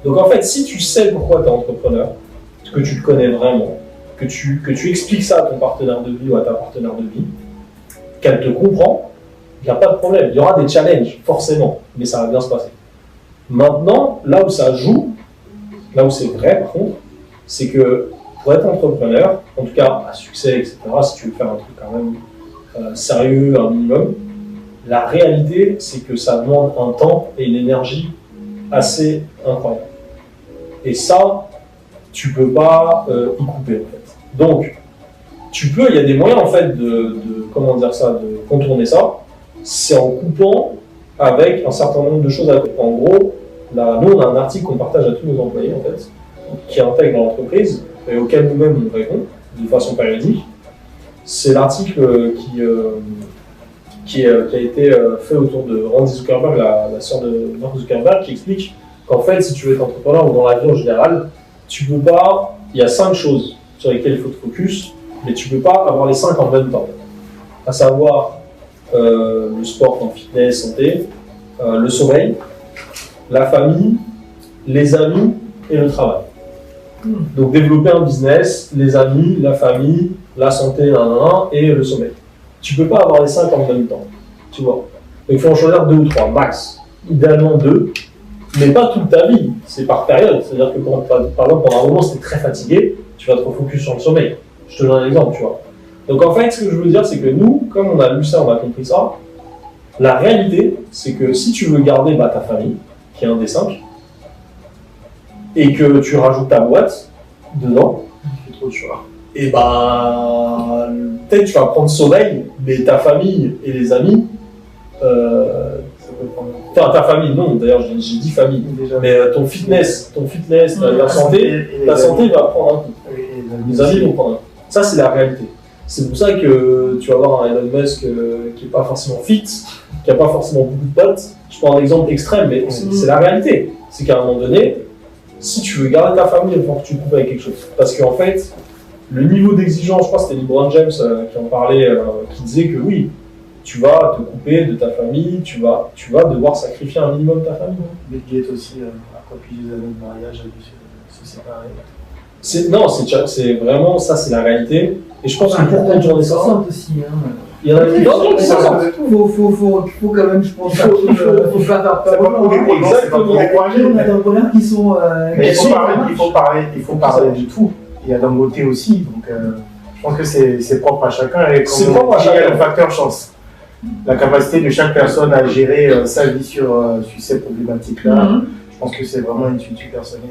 Donc en fait, si tu sais pourquoi tu es entrepreneur, que tu le connais vraiment, que tu expliques ça à ton partenaire de vie ou à ta partenaire de vie, qu'elle te comprend, il n'y a pas de problème. Il y aura des challenges, forcément, mais ça va bien se passer. Maintenant, là où ça joue, là où c'est vrai par contre, c'est que pour être entrepreneur, en tout cas à succès, etc., si tu veux faire un truc quand même sérieux, un minimum, la réalité, c'est que ça demande un temps et une énergie assez incroyable. Et ça, tu peux pas y couper en fait. Donc, il y a des moyens en fait de contourner ça, c'est en coupant avec un certain nombre de choses à côté. En gros, là, nous on a un article qu'on partage à tous nos employés en fait, qui intègrent l'entreprise et auquel nous-mêmes on répond de façon périodique. C'est l'article qui a été fait autour de Randy Zuckerberg, la sœur de Mark Zuckerberg, qui explique qu'en fait, si tu veux être entrepreneur ou dans la vie en général, tu peux pas. Il y a 5 choses sur lesquelles il faut te focus, mais tu peux pas avoir les 5 en même temps. À savoir le sport, en fitness, santé, le sommeil, la famille, les amis et le travail. Donc développer un business, les amis, la famille, la santé, et le sommeil. Tu peux pas avoir les 5 en même temps, tu vois. Donc il faut en choisir 2 ou 3, max. Idéalement 2, mais pas toute ta vie, c'est par période. C'est-à-dire que par exemple, pendant un moment, si tu es très fatigué, tu vas te refocus sur le sommeil. Je te donne un exemple, tu vois. Donc en fait, ce que je veux dire, c'est que nous, comme on a lu ça, on a compris ça, la réalité, c'est que si tu veux garder ta famille, qui est un des 5, et que tu rajoutes ta boîte dedans, c'est trop de choix. Et peut-être tu vas prendre sommeil, mais ta famille et les amis, ta famille, non, d'ailleurs j'ai dit famille, mais ton fitness, ta santé va prendre un coup. Les amis vont prendre un coup. Ça, c'est la réalité. C'est pour ça que tu vas avoir un Elon Musk qui n'est pas forcément fit, qui n'a pas forcément beaucoup de potes. Je prends un exemple extrême, mais c'est la réalité. C'est qu'à un moment donné, si tu veux garder ta famille, il faut que tu coupes avec quelque chose. Parce qu'en fait, le niveau d'exigence, je crois que c'était LeBron James qui en parlait, qui disait que oui, tu vas te couper de ta famille, tu vas devoir sacrifier un minimum ta famille. Bill Gates aussi, après plusieurs années de mariage, a dû se séparer. C'est vraiment ça, c'est la réalité. Et je pense que pour contourner ça, aussi, il y en a qui faut quand même, je pense, faut pas faire peur. Exactement. Il y a des entrepreneurs qui sont. Mais il faut parler de tout. Il y a d'un côté aussi, donc je pense que c'est propre à chacun. Et c'est propre à chacun. Il y a le facteur chance. La capacité de chaque personne à gérer sa vie sur ces problématiques-là, je pense que c'est vraiment une étude personnelle.